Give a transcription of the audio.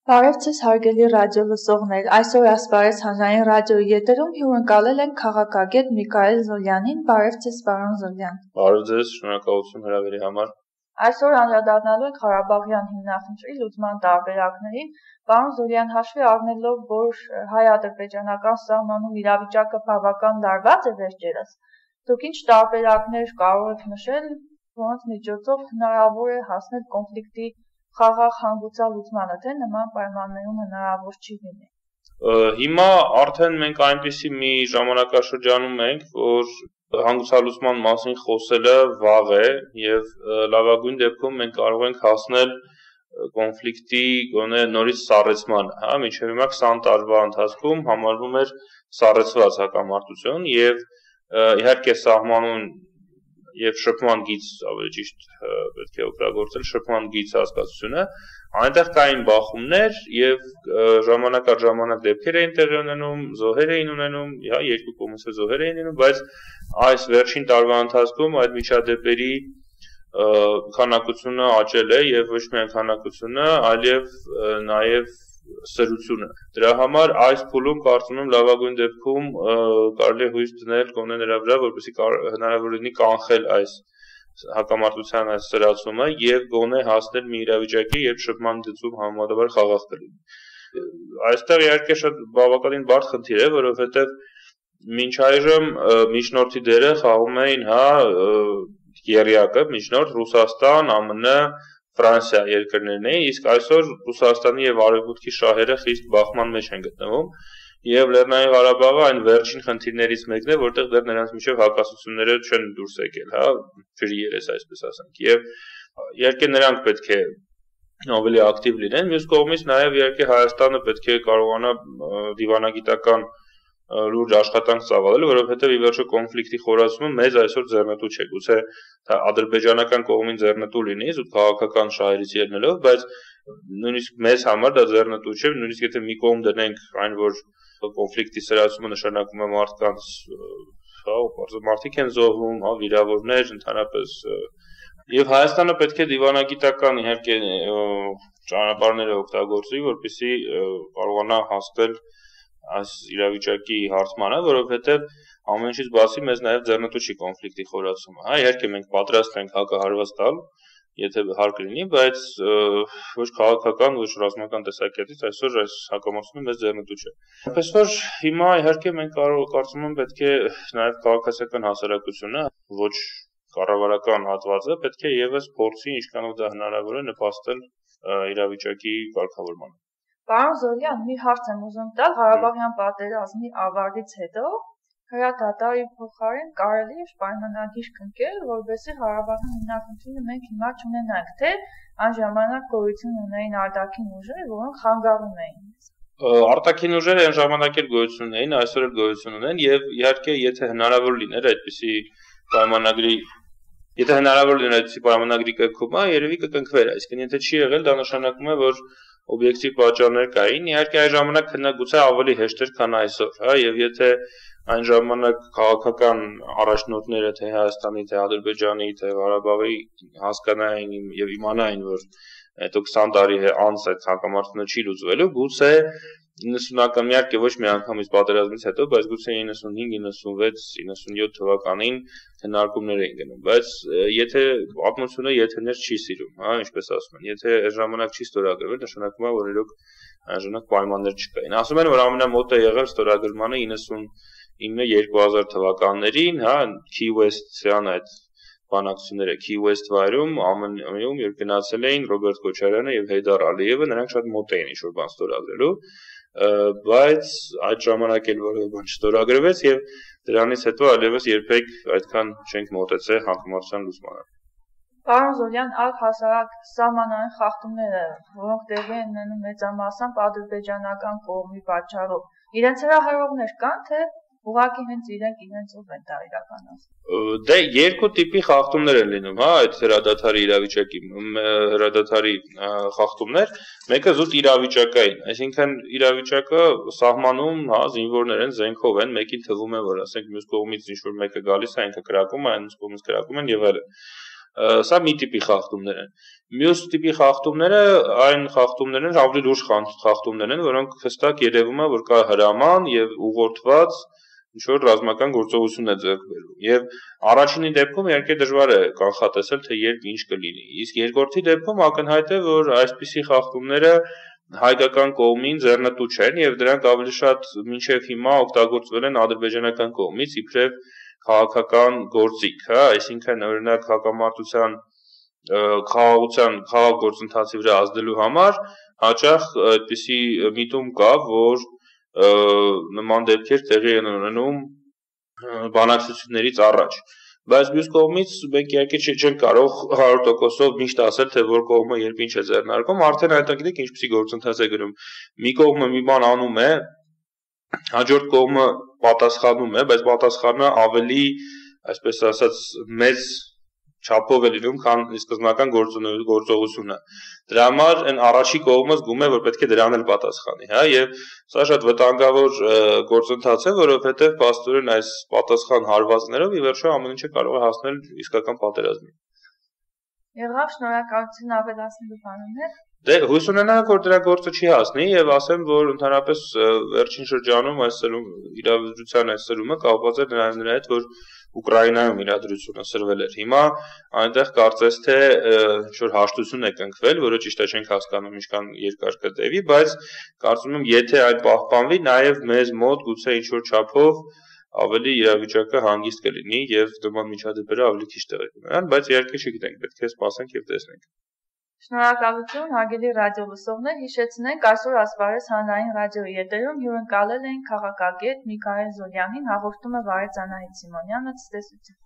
Բարև ձեզ հարգելի ռադիո լսողներ, այսօր ասպարեզ հանրային ռադիոյի եթերում հյուրընկալել ենք քաղաքագետ Միքայել Զոլյանին, բարև ձեզ պարոն Զոլյան։ Բարև ձեզ, շնորհակալություն հրավերի համար։ Այսօր անդրադառնալու ենք Ղարաբաղյան հիմնախնդրի լուծման տարբերակներին, պարոն Զոլյան, հաշվի առնելով, որ հայ-ադրբեջանական սահմանում իրավիճակը բավական լարված է վերջերս, դուք ինչ տարբերակներ կարող եք նշել, որոնց միջոցով հնարավոր է հասնել կոնֆլիկտի խաղաղ հանգուցալուծմանը, թե նման պայմաններում հնարավոր չի լինի։ Հիմա արդեն մենք այնպիսի մի ժամանակաշրջանում ենք, որ հանգուցալուծման մասին խոսելը վաղ է եւ լավագույն դեպքում մենք կարող ենք հասնել կոնֆլիկտի գոնե նորից սառեցմանը, մինչեւ հիմա 20 տարվա ընթացքում համարվում էր սառեցված հակամարտություն եւ իհարկե սահմանուն եւ շփման գիծ ավելի ճիշտ պետք է օգտագործել շփման գիծ հասկացությունը այնտեղ կային բախումներ եւ ժամանակ առ ժամանակ դեպքեր էին տեղի ունենում զոհեր էին ունենում երկու կողմից զոհեր էին լինում բայց այս վերջին տարվա ընթացքում այդ միջադեպերի քանակությունը աճել է եւ ոչ միայն քանակությունը այլև նաեւ սրությունը դրա համար այս փուլում կարծում եմ լավագույն դեպքում կարելի է հույս դնել գոնե նրա վրա որպեսզի հնարավոր լինի կանխել այս հակամարտության այս սրացումը եւ գոնե հասնել մի իրավիճակի երբ շփման գծում համեմատաբար խաղաղ կլինի այստեղ իհարկե շատ բավականին բարդ խնդիր է որովհետեւ մինչ այժմ միջնորդի դերը խաղում էին եռյակը միջնորդ Ռուսաստան ԱՄՆ Ֆրանսիա երկրներն էին, իսկ այսօր Ռուսաստանի եւ Արևմուտքի շահերը խիստ բախման մեջ են գտնվում եւ Լեռնային Ղարաբաղը այն վերջին խնդիրներից մեկն է, որտեղ դեռ նրանց միջև հակասությունները չեն դուրս եկել, ջրի երես այսպես ասենք։ Եվ իհարկե նրանք պետք է ավելի ակտիվ լինեն, մյուս կողմից նաեւ իհարկե Հայաստանը պետք է կարողանա դիվանագիտական լուրջ աշխատանք ծավալել, որովհետեւ ի վերջո կոնֆլիկտի խորացումը մեզ այսօր ձեռնտու չէ, գուցե ադրբեջանական կողմին ձեռնտու լինի, զուտ քաղաքական շահերից ելնելով, բայց նույնիսկ մեզ համար դա ձեռնտու չէ, նույնիսկ եթե մի կողմ դնենք այն, որ կոնֆլիկտի սրացումը նշանակում է մարդկանց, մարդիկ են զոհվում, վիրավորներ, ընդհանրապես եւ Հայաստանը պետք է դիվանագիտական իհարկե ճանապարհները օգտագործի, որպեսզի կարողանա հասնել այս իրավիճակի հարցմանը, որովհետեւ ամեն ինչից բացի մեզ նաեւ ձեռնտու չի կոնֆլիկտի խորացումը, իհարկե մենք պատրաստ ենք հակահարված տալ, եթե հարկ լինի, բայց ոչ քաղաքական, ոչ ռազմական տեսակետից այսօր այս հակամարտությունը մեզ ձեռնտու չէ։ Այնպես որ հիմա իհարկե մենք կարծում եմ պետք է նաեւ քաղաքացիական հասարակությունը, ոչ կառավարական հատվածը պետք է եւս փորձի ինչքանով դա հնարավոր է նպաստել իրավիճակի կարգավորմանը։ Պարոն Զոլյան, մի հարց եմ ուզում տալ Ղարաբաղյան պատերազմի ավարտից հետո հրադադարի փոխարեն կարելի է պայմանագիր կնքել, որովհետեւ Ղարաբաղի հիմնախնդիրը մենք հիմա չունենանք, թե այն ժամանակ գոյություն ունեին արտաքին ուժեր, որոնք խանգարում էին։ Արտաքին ուժերը այն ժամանակ էլ գոյություն ունեին, այսօր էլ գոյություն ունեն եւ իհարկե եթե հնարավոր լիներ այդպիսի պայմանագրի կնքումը, երևի կկնքվեր, այսինքն եթե չի եղել, դա նշանակում է, որ օբյեկտիվ պատճառներ կային, իհարկե այն ժամանակ քննագուցե ավելի հեշտ էր, քան այսօր, եւ եթե այն ժամանակ քաղաքական առաջնորդները թե Հայաստանի, թե Ադրբեջանի, թե Ղարաբաղի հասկանային եւ իմանային, որ հետո 20 տարի անց այդ հակամարտությունը չի լուծվելու, գուցե 90-ական իհարկե ոչ մի անգամից պատերազմից հետո, բայց գուցե 95, 96, 97 թվականին քննարկումներ էին գնում, բայց եթե պատմությունը եթերներ չի սիրում, ինչպես ասում են, եթե այս ժամանակ չի ստորագրվել, նշանակում է, որ իրոք այն ժամանակ պայմաններ չկային։ Ասում են, որ ամենամոտ է եղել ստորագրմանը 99-2000 թվականներին, Key West-յան այդ բանակցությունները Key West վայրում ԱՄՆ-ում երբ գնացել էին Ռոբերտ Քոչարյանը եւ Հեյդար Ալիևը, նրանք շատ մոտ էին ինչ-որ բան ստորագրելու, բայց այդ ժամանակ էլ որևէ բան չստորագրվեց եւ դրանից հետո այլևս երբեք այդքան չենք մոտեցել հակամարտության լուծմանը։ Պարոն Զոլյան, առհասարակ սահմանային խախտումները, որոնք տեղի են ունենում մեծամասամբ ադրբեջանական կողմի պատճառով, իրենց հրահրողներ կան, թե ուղղակի հենց իրենցով են դա իրականացնում։ Դե երկու տիպի խախտումներ են լինում, այդ հրադադարի իրավիճակի հրադադարի խախտումներ, մեկը զուտ իրավիճակային, այսինքն իրավիճակը սահմանում, զինվորներ են, զենքով են, մեկին թվում է, որ ասենք մյուս կողմից ինչ որ մեկը գալիս է, ինքը կրակում է, մյուս կողմից կրակում են եւ այլն։ Սա մի տիպի խախտումներ են։ Մյուս տիպի խախտումները այն խախտումներն են, ավելի լուրջ խախտումներ են, որոնք հստակ երևում է, որ կա հրաման եւ ուղղորդված ինչ-որ ռազմական գործողություն է ձեռք բերվում։ Եվ առաջինի դեպքում իհարկե դժվար է կանխատեսել, թե երբ ինչ կլինի։ Իսկ երկրորդի դեպքում ակնհայտ է, որ այսպիսի խախտումները հայկական կողմին ձեռնտու չեն եւ դրանք ավելի շատ մինչեւ հիմա օգտագործվել են ադրբեջանական կողմից իբրև քաղաքական գործիք, հա, այսինքն օրինակ հակամարտության խաղաղության խաղաղ գործընթացի վրա ազդելու համար հաճախ այդպիսի միտում կա, որ նման դեպքեր տեղի են ունենում բանակցություններից առաջ, բայց մյուս կողմից մենք իհարկե չենք կարող 100%-ով միշտ ասել, թե որ կողմը երբ ինչ է ձեռնարկում, արդեն այնտեղ գիտեք ինչպիսի գործընթաց է գրում, մի կողմը մի բան անում է, հաջորդ կողմը պատասխանում է, բայց պատասխանը ավելի, այսպես ասած, մեծ չափով է լինում, քան սկզբնական գործողությունը։ Դրա համար այն առաջի կողմը զգում է, որ պետք է դրան էլ պատասխանի, հա, եւ սա շատ վտանգավոր գործընթաց է, որովհետեւ փաստորեն այս պատասխան հարվածներով ի վերջո ամեն ինչը կարող է հասնել իսկական պատերազմի։ Եղավ, շնորհակալություն, ավելացնելու բան ունեք։ Դե հույս ունենանք, որ դրա գործը չի հասնի եւ ասեմ, որ ընդհանրապես վերջին շրջանում այս իրավիճակության այս սրումը կապված է նրա հետ, որ Ուկրաինայում իրադրությունը սրվել էր։ Հիմա այնտեղ կարծես թե ինչ-որ հաշտություն է կնքվել, որը ճիշտ է չենք հասկանում ինչքան երկար կտևի, բայց կարծում եմ, եթե այն պահպանվի, նաեւ մեզ մոտ գուցե ինչ-որ չափով ավելի իրավիճակը հանգիստ կլինի եւ նման միջադեպերը ավելի քիչ տեղի կունենան, բայց իհարկե չգիտենք, պետք է սպասենք եւ տեսնենք։ Շնորհակալություն, հարգելի ռադիո լսողներ, հիշեցնենք այսօր Ասպարեզ հանրային ռադիոյի եթերում հյուրընկալել էին քաղաքագետ Միքայել Զոլյանին, հաղորդում է Վարեզ Անահիտ Սիմոնյանը, ցտեսություն։